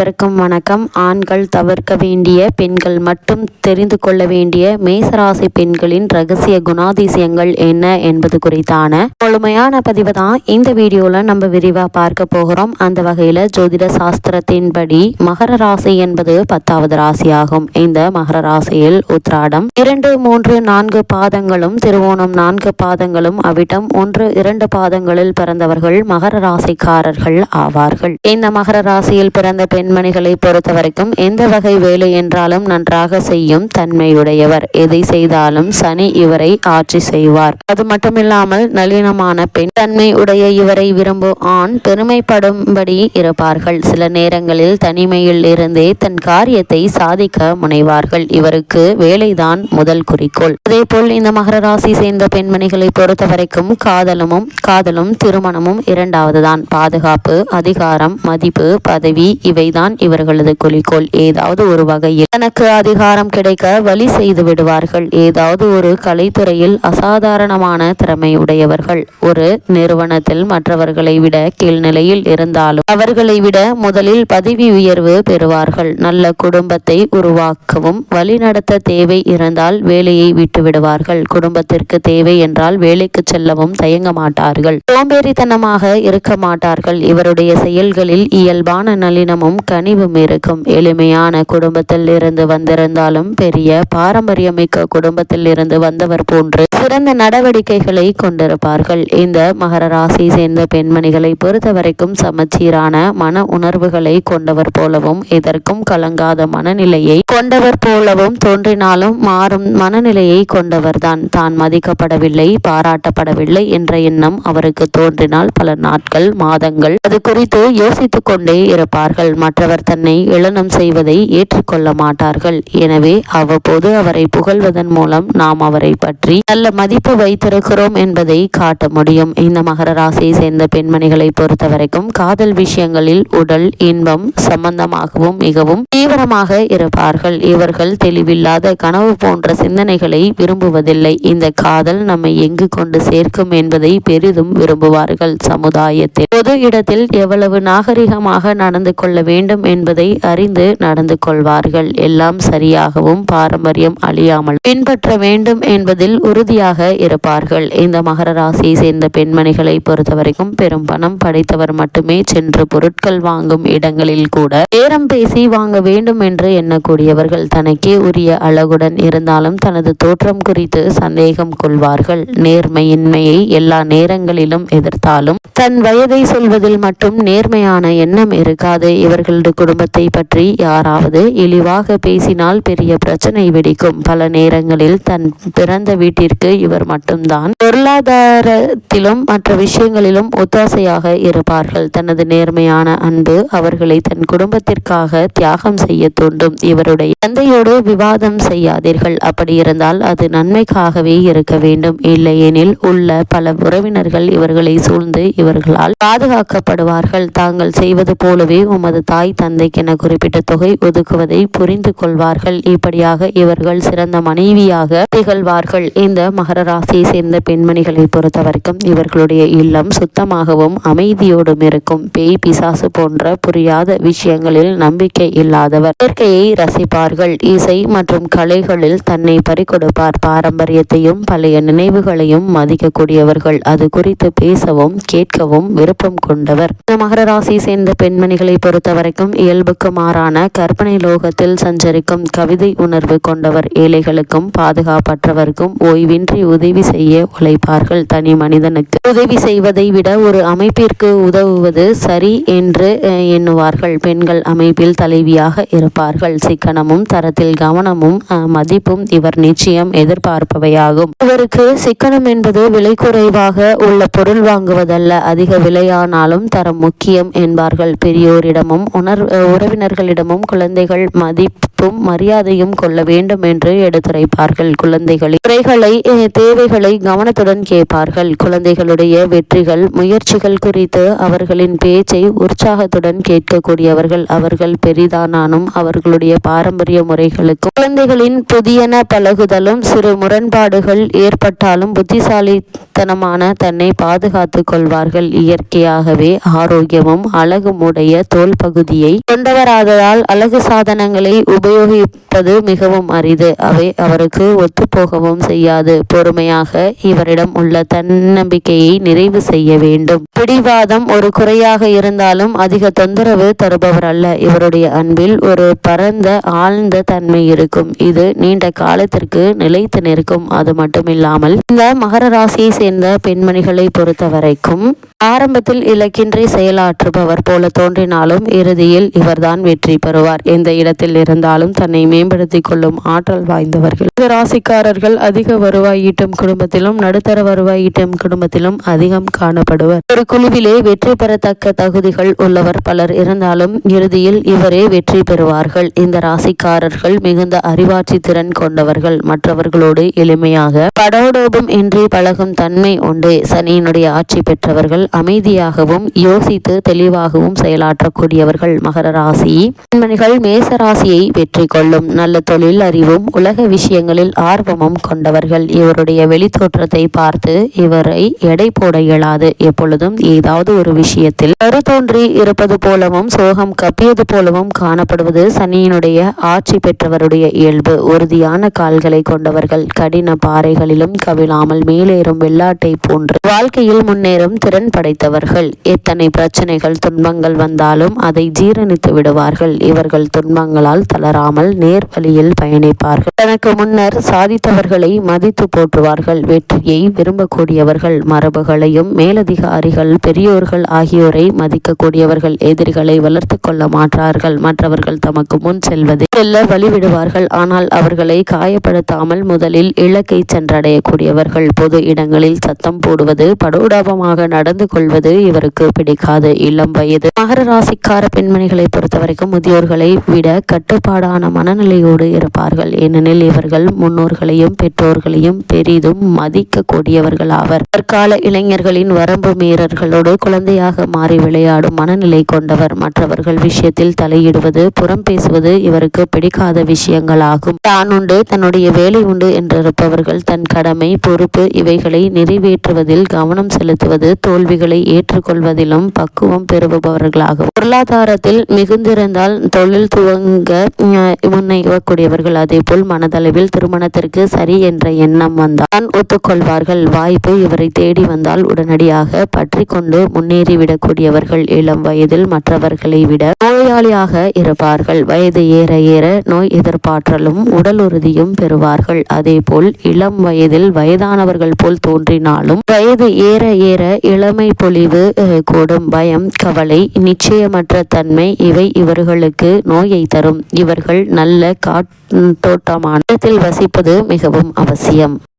அனைவருக்கும் வணக்கம். ஆண்கள் தவிர்க்க வேண்டிய, பெண்கள் மட்டும் தெரிந்து கொள்ள வேண்டிய மேசராசி பெண்களின் ரகசிய குணாதிசயங்கள் என்ன என்பது குறித்தான முழுமையான பதிவு தான் இந்த வீடியோல நம்ம விரிவா பார்க்க போகிறோம். அந்த வகையில ஜோதிட சாஸ்திரத்தின்படி மகர ராசி என்பது 10வது ராசியாகும். இந்த மகர ராசியில் உத்திராடம் 2, 3, 4 பாதங்களும், திருவோணம் 4 பாதங்களும், அவிட்டம் 1, 2 பாதங்களில் பிறந்தவர்கள் மகர ராசிக்காரர்கள் ஆவார்கள். இந்த மகர ராசியில் பிறந்த பெண்மணிகளை பொறுத்தவரைக்கும் எந்த வகை வேலை என்றாலும் நன்றாக செய்யும் தன்மையுடையவர். எதை செய்தாலும் சனி இவரை ஆட்சி செய்வார். அது மட்டுமில்லாமல் நளினமான பெண் தன்மை உடைய இவரை விரும்பும் ஆண் பெருமைப்படும்படி இருப்பார்கள். சில நேரங்களில் தனிமையில் இருந்தே தன் காரியத்தை சாதிக்க முனைவார்கள். இவருக்கு வேலைதான் முதல் குறிக்கோள். அதேபோல் இந்த மகர ராசி சேர்ந்த பெண்மணிகளை பொறுத்தவரைக்கும் காதலும் திருமணமும் இரண்டாவது தான். பாதுகாப்பு, அதிகாரம், மதிப்பு, பதவி இவைதான் இவர்களது குறிக்கோள். ஏதாவது ஒரு வகையில் தனக்கு அதிகாரம் கிடைக்க வழி செய்து விடுவார்கள். ஏதாவது ஒரு கலைத்துறையில் அசாதாரணமான திறமையுடையவர்கள். ஒரு நிறுவனத்தில் மற்றவர்களை விட கீழ்நிலையில் இருந்தாலும் அவர்களை விட முதலில் பதவி உயர்வு பெறுவார்கள். நல்ல குடும்பத்தை உருவாக்கவும் வழிநடத்த தேவை இருந்தால் வேலையை விட்டு விடுவார்கள். குடும்பத்திற்கு தேவை என்றால் வேலைக்கு செல்லவும் தயங்க மாட்டார்கள். சோம்பேறித்தனமாக இருக்க மாட்டார்கள். இவருடைய செயல்களில் இயல்பான நளினமும் கனிவும் இருக்கும். எளிமையான குடும்பத்தில் இருந்து வந்திருந்தாலும் பெரிய பாரம்பரியமிக்க குடும்பத்தில் இருந்து வந்தவர் போன்று சிறந்த நடவடிக்கைகளை கொண்டிருப்பார்கள். இந்த மகர ராசி சேர்ந்த பெண்மணிகளை பொறுத்தவரைக்கும் சமச்சீரான மன உணர்வுகளை கொண்டவர் போலவும் எதற்கும் கலங்காத மனநிலையை கொண்டவர் போலவும் தோன்றினாலும் மாறும் மனநிலையை கொண்டவர்தான். தான் மதிக்கப்படவில்லை, பாராட்டப்படவில்லை என்ற எண்ணம் அவருக்கு தோன்றினால் பல நாட்கள், மாதங்கள் அது குறித்து யோசித்துக் கொண்டே இருப்பார்கள். மற்றவர் தன்னை ஏளனம் செய்வதை ஏற்றுக்கொள்ள மாட்டார்கள். எனவே அவ்வப்போது அவரை புகழ்வதன் மூலம் நாம் அவரை பற்றி நல்ல மதிப்பு வைத்திருக்கிறோம் என்பதை காட்ட முடியும். இந்த மகர ராசியை சேர்ந்த பெண்மணிகளை பொறுத்தவரைக்கும் காதல் விஷயங்களில் உடல் இன்பம் சம்பந்தமாகவும் மிகவும் தீவிரமாக இருப்பார்கள். இவர்கள் தெளிவில்லாத கனவு போன்ற சிந்தனைகளை விரும்புவதில்லை. இந்த காதல் நம்மை எங்கு கொண்டு சேர்க்கும் என்பதை பெரிதும் விரும்புவார்கள். சமுதாயத்தில் பொது இடத்தில் எவ்வளவு நாகரிகமாக நடந்து கொள்ள வேண்டும் என்பதை அறிந்து நடந்து கொள்வார்கள். எல்லாம் சரியாகவும் பாரம்பரியம் அழியாமல் பின்பற்ற வேண்டும் என்பதில் உறுதியாக இருப்பார்கள். இந்த மகர ராசியை சேர்ந்த பெண்மணிகளை பொறுத்தவரைக்கும் பெரும் பணம் படைத்தவர் மட்டுமே சென்று பொருட்கள் வாங்கும் இடங்களில் கூட பேரம் பேசி வாங்க வேண்டும் என்று எண்ணக்கூடியவர்கள். தனக்கே உரிய அழகுடன் இருந்தாலும் தனது தோற்றம் குறித்து சந்தேகம் கொள்வார்கள். நேர்மையின்மையை எல்லா நேரங்களிலும் எதிர்த்தாலும் தன் வயதை சொல்வதில் மட்டும் நேர்மையான எண்ணம் இருக்காது. இவர்களது குடும்பத்தை பற்றி யாராவது இழிவாக பேசினால் பெரிய பிரச்சனை வெடிக்கும். பல நேரங்களில் தன் பிறந்த வீட்டிற்கு இவர் மட்டும்தான் பொருளாதாரத்திலும் மற்ற விஷயங்களிலும் ஒத்தாசையாக இருப்பார்கள். தனது நேர்மையான அன்பு அவர்களை தன் குடும்பத்திற்காக தியாகம் செய்ய தூண்டும். இவருடைய தந்தையோடு விவாதம் செய்யாதீர்கள். அப்படி இருந்தால் அது நன்மைக்காகவே இருக்க வேண்டும். இல்லையெனில் உள்ள பல உறவினர்கள் இவர்களை சூழ்ந்து இவர்களால் பாதுகாக்கப்படுவார்கள். தாங்கள் செய்வது போலவே உமது தாய் தந்தைக்கென குறிப்பிட்ட தொகை ஒதுக்குவதை புரிந்து கொள்வார்கள். இப்படியாக இவர்கள் சிறந்த மனைவியாக திகழ்வார்கள். இந்த மகர ராசியை சேர்ந்த பெண்மணிகளை பொறுத்தவரைக்கும் இவர்களுடைய இல்லம் சுத்தமாகவும் அமைதியோடும் இருக்கும். பேய் பிசாசு போன்ற புரியாத விஷயங்களில் நம்பிக்கை இல்லாதவர். இயற்கையை ரசிப்பார்கள். இசை மற்றும் கலைகளில் தன்னை பறிகொடுப்பார். பாரம்பரியத்தையும் பழைய நினைவுகளையும் மதிக்கக்கூடியவர்கள். அது குறித்து பேசவும் கேட்கவும் விருப்பம் கொண்டவர். இந்த மகர ராசியை சேர்ந்த பெண்மணிகளை பொறுத்தவரைக்கும் இயல்புக்கு மாறான கற்பனை லோகத்தில் சஞ்சரிக்கும் கவிதை உணர்வு கொண்டவர். ஏழைகளுக்கும் பாதுகாப்பற்றவர்க்கும் ஓய்வின்றி உதவி செய்ய உழைப்பார்கள். தனி மனிதனுக்கு உதவி செய்வதை விட ஒரு அமைப்பிற்கு உதவுவது சரி என்று எண்ணுவார்கள். பெண்கள் அமைப்பில் தலைவியாக இருப்பார்கள். சிக்கனமும் தரத்தில் கவனமும் மதிப்பும் இவர் நிச்சயம் எதிர்பார்ப்பவையாகும். இவருக்கு சிக்கனம் என்பது விலை குறைவாக உள்ள பொருள் வாங்குவதல்ல. அதிக விலையானாலும் தரம் முக்கியம் என்பார்கள். பெரியோரிடமும் உறவினர்களிடமும் குழந்தைகள் மதிப்பு மதிப்பும் மரியாதையும் கொள்ள வேண்டும் என்று எடுத்துரைப்பார்கள். குழந்தைகளின் தேவைகளை கவனத்துடன் கேட்பார்கள். குழந்தைகளுடைய வெற்றிகள் முயற்சிகள் குறித்து அவர்களின் பேச்சை உற்சாகத்துடன் கேட்கக்கூடியவர்கள். அவர்கள் பெரிதானாலும் அவர்களுடைய பாரம்பரிய முறைகளுக்கும் குழந்தைகளின் புதியன பழகுதலும் சிறு முரண்பாடுகள் ஏற்பட்டாலும் புத்திசாலித்தனமான தன்னை பாதுகாத்துக் கொள்வார்கள். இயற்கையாகவே ஆரோக்கியமும் அழகுமுடைய தோல் பகுதியை கொண்டவராததால் அழகு சாதனங்களை உபயோகிப்பது மிகவும் அரிது. அவை அவருக்கு ஒத்துப்போகவும் செய்யாது. பொறுமையாக இவரிடம் உள்ள தன்னம்பிக்கையை நிறைவு செய்ய வேண்டும். பிடிவாதம் ஒரு குறையாக இருந்தாலும் அதிக தொந்தரவு தருபவர் அல்ல. இவருடைய அன்பில் ஒரு பரந்த ஆழ்ந்த தன்மை இருக்கும். இது நீண்ட காலத்திற்கு நிலைத்து நிற்கும். அது மட்டுமில்லாமல் இந்த மகர ராசியை சேர்ந்த பெண்மணிகளை பொறுத்த வரைக்கும் ஆரம்பத்தில் இலக்கின்றி செயலாற்றுபவர் போல தோன்றினாலும் இறுதியில் இவர்தான் வெற்றி பெறுவார். எந்த இடத்தில் இருந்தாலும் தன்னை மேம்படுத்திக் கொள்ளும் ஆற்றல் வாய்ந்தவர்கள். ராசிக்காரர்கள் அதிக வருவாய் ஈட்டும் குடும்பத்திலும் நடுத்தர வருவாய் ஈட்டும் குடும்பத்திலும் அதிகம் காணப்படுவர். ஒரு குழுவிலே வெற்றி பெறத்தக்க தகுதிகள் உள்ளவர் பலர் இருந்தாலும் இறுதியில் இவரே வெற்றி பெறுவார்கள். இந்த ராசிக்காரர்கள் மிகுந்த அறிவாட்சி திறன் கொண்டவர்கள். மற்றவர்களோடு எளிமையாக படோடோபம் இன்றி பழகும் தன்மை உண்டு. சனியினுடைய ஆட்சி பெற்றவர்கள் அமைதியாகவும் யோசித்து தெளிவாகவும் செயலாற்றக்கூடியவர்கள். மகர ராசி பெண்மணிகள் மேச ராசியை வெற்றி கொள்ளும். நல்ல தொழில் அறிவும் உலக விஷயங்களில் ஆர்வமும் கொண்டவர்கள். இவருடைய வெளித்தோற்றத்தை பார்த்து இவரை எடை போட இயலாது. எப்பொழுதும் ஏதாவது ஒரு விஷயத்தில் கருத்தோன்றி இருப்பது போலவும் சோகம் கப்பியது போலவும் காணப்படுவது சனியினுடைய ஆட்சி பெற்றவருடைய இயல்பு. உறுதியான கால்களை கொண்டவர்கள். கடின பாறைகளிலும் கவிழாமல் மேலேறும் வெள்ளாட்டை போன்று வாழ்க்கையில் முன்னேறும் திறன் படைத்தவர்கள். எத்தனை பிரச்சனைகள் துன்பங்கள் வந்தாலும் அதை ஜீரணித்து விடுவார்கள். இவர்கள் துன்பங்களால் தளராமல் நேர் வழியில் பயணிப்பார்கள். தனக்கு முன்னர் சாதித்தவர்களை மதித்து போற்றுவார்கள். வெற்றியை விரும்பக்கூடியவர்கள். மரபுகளையும் மேலதிகாரிகள் பெரியோர்கள் ஆகியோரை மதிக்கக்கூடியவர்கள். எதிரிகளை வளர்த்து கொள்ள மாட்டார்கள். மற்றவர்கள் தமக்கு முன் செல்ல வழிவிடுவார்கள். ஆனால் அவர்களை காயப்படுத்தாமல் முதலில் இலக்கை சென்றடையக்கூடியவர்கள். பொது இடங்களில் சத்தம் போடுவது படோடாபமாக நடந்து கொள்வது இவருக்கு பிடிக்காது. இளம் வயது மகர ராசிக்கார பெண்மணிகளை பொறுத்தவரைக்கும் முதியோர்களை விட கட்டுப்பாடான மனநிலையோடு இருப்பார்கள். ஏனெனில் இவர்கள் முன்னோர்களையும் பெற்றோர்களையும் பெரிதும் மதிக்கக்கூடியவர்கள் ஆவர். தற்கால இளைஞர்களின் வரம்பு மீறல்களோடு குழந்தையாக மாறி விளையாடும் மனநிலை கொண்டவர். மற்றவர்கள் விஷயத்தில் தலையிடுவது புறம் பேசுவது இவருக்கு பிடிக்காத விஷயங்களாகும். தான் உண்டு தன்னுடைய வேலை உண்டு என்றிருப்பவர்கள் தன் கடமை பொறுப்பு இவைகளை நிறைவேற்றுவதில் கவனம் செலுத்துவது தோல்விகளை ஏற்றுக்கொள்வதிலும் பக்குவம் பெறுபவர்களாக பொருளாதாரத்தில் மிகுந்திருந்தால் தொழில் துவங்க முன்னைவக்கூடியவர்கள். அதே போல் மனதளவில் திருமணத்திற்கு சரி என்ற எண்ணம் வந்தால் ஒத்துக்கொள்வார்கள். வாய்ப்பு இவரை தேடி வந்தால் உடனடியாக பற்றி கொண்டு முன்னேறிவிடக்கூடியவர்கள். இளம் வயதில் மற்றவர்களை விட நோயாளியாக இருப்பார்கள். வயது ஏற ஏற நோய் எதிர்ப்பாற்றலும் உடல் உறுதியும் பெறுவார்கள். அதே போல் இளம் வயதில் வயதானவர்கள் போல் தோன்றினாலும் வயது ஏற ஏற இளமை பொலிவு கூடும். பயம் கவலை நிச்சயமற்ற தன்மை இவை இவர்களுக்கு நோயை தரும். இவர்கள் நல்ல காற்றோட்டமான இடத்தில் வசிப்பது மிகவும் அவசியம்.